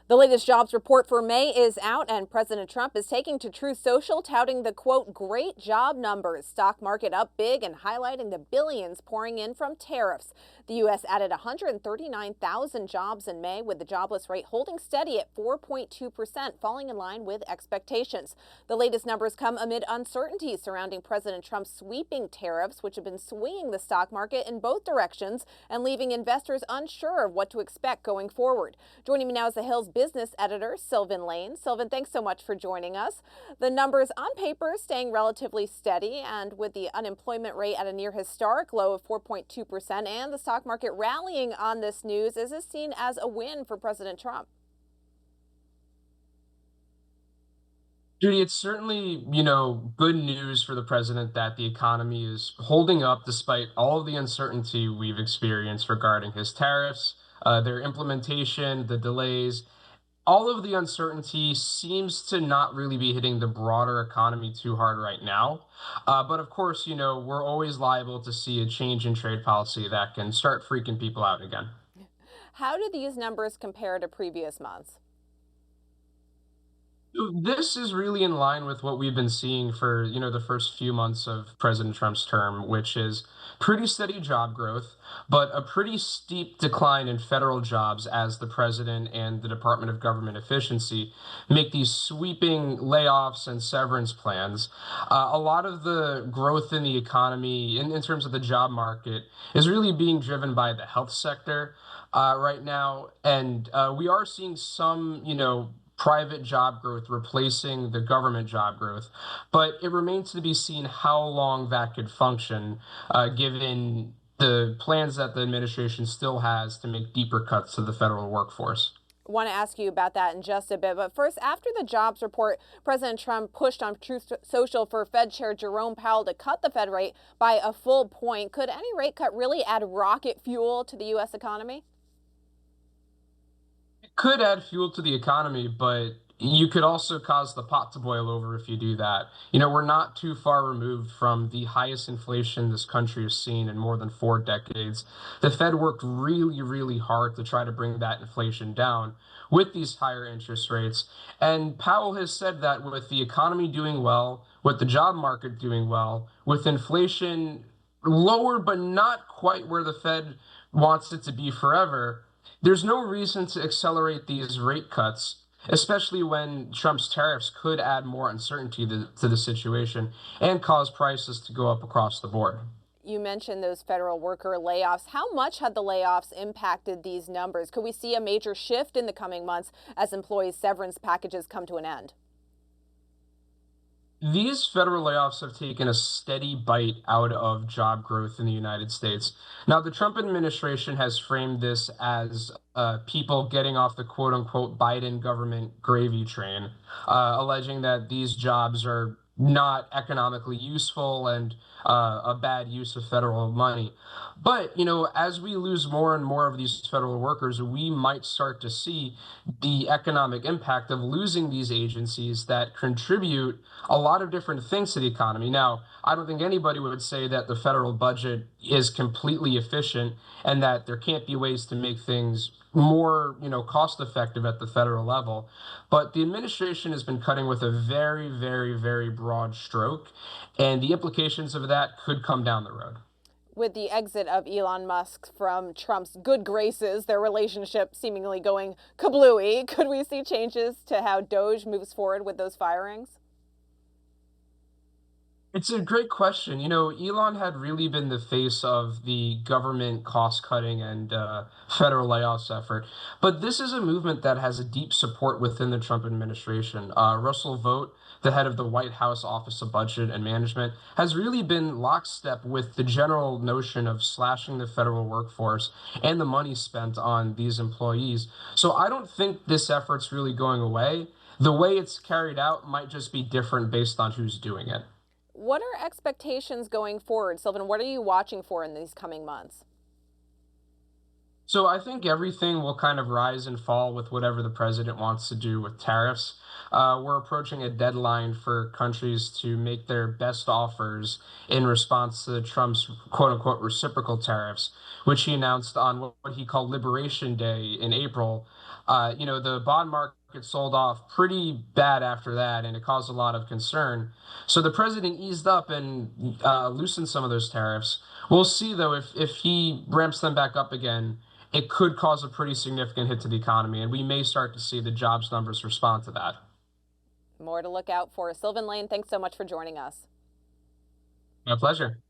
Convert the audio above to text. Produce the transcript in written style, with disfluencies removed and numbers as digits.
The latest jobs report for May is out, and President Trump is taking to Truth Social, touting the quote, great job numbers. Stock market up big and highlighting the billions pouring in from tariffs. The U.S. added 139,000 jobs in May, with the jobless rate holding steady at 4.2%, falling in line with expectations. The latest numbers come amid uncertainty surrounding President Trump's sweeping tariffs, which have been swinging the stock market in both directions and leaving investors unsure of what to expect going forward. Joining me now is the Hill's business editor, Sylvan Lane. Sylvan, thanks so much for joining us. The numbers on paper staying relatively steady, and with the unemployment rate at a near historic low of 4.2% and the stock market rallying on this news, is this seen as a win for President Trump? Judy, it's certainly, good news for the president that the economy is holding up despite all of the uncertainty we've experienced regarding his tariffs, their implementation, the delays. All of the uncertainty seems to not really be hitting the broader economy too hard right now. But of course, we're always liable to see a change in trade policy that can start freaking people out again. How do these numbers compare to previous months? This is really in line with what we've been seeing for, the first few months of President Trump's term, which is pretty steady job growth, but a pretty steep decline in federal jobs as the president and the Department of Government Efficiency make these sweeping layoffs and severance plans. A lot of the growth in the economy, in terms of the job market, is really being driven by the health sector right now. And we are seeing some, private job growth replacing the government job growth. But it remains to be seen how long that could function, given the plans that the administration still has to make deeper cuts to the federal workforce. Want to ask you about that in just a bit. But first, after the jobs report, President Trump pushed on Truth Social for Fed Chair Jerome Powell to cut the Fed rate by a full point. Could any rate cut really add rocket fuel to the U.S. economy? Could add fuel to the economy, but you could also cause the pot to boil over if you do that. We're not too far removed from the highest inflation this country has seen in more than 4 decades. The Fed worked really, really hard to try to bring that inflation down with these higher interest rates. And Powell has said that with the economy doing well, with the job market doing well, with inflation lower, but not quite where the Fed wants it to be forever, there's no reason to accelerate these rate cuts, especially when Trump's tariffs could add more uncertainty to the situation and cause prices to go up across the board. You mentioned those federal worker layoffs. How much had the layoffs impacted these numbers? Could we see a major shift in the coming months as employees' severance packages come to an end? These federal layoffs have taken a steady bite out of job growth in the United States. Now, the Trump administration has framed this as people getting off the quote unquote Biden government gravy train, alleging that these jobs are not economically useful and a bad use of federal money. But, as we lose more and more of these federal workers, we might start to see the economic impact of losing these agencies that contribute a lot of different things to the economy. Now, I don't think anybody would say that the federal budget is completely efficient and that there can't be ways to make things more, cost effective at the federal level. But the administration has been cutting with a very, very, very broad stroke, and the implications of that could come down the road. With the exit of Elon Musk from Trump's good graces, their relationship seemingly going kablooey, could we see changes to how Doge moves forward with those firings? It's a great question. Elon had really been the face of the government cost cutting and federal layoffs effort. But this is a movement that has a deep support within the Trump administration. Russell Vogt, the head of the White House Office of Budget and Management, has really been lockstep with the general notion of slashing the federal workforce and the money spent on these employees. So I don't think this effort's really going away. The way it's carried out might just be different based on who's doing it. What are expectations going forward, Sylvan? What are you watching for in these coming months? So I think everything will kind of rise and fall with whatever the president wants to do with tariffs. We're approaching a deadline for countries to make their best offers in response to Trump's quote unquote reciprocal tariffs, which he announced on what he called Liberation Day in April. The bond market sold off pretty bad after that, and it caused a lot of concern. So the president eased up and loosened some of those tariffs. We'll see, though, if he ramps them back up again, it could cause a pretty significant hit to the economy, and we may start to see the jobs numbers respond to that. More to look out for. Sylvan Lane, thanks so much for joining us. My pleasure.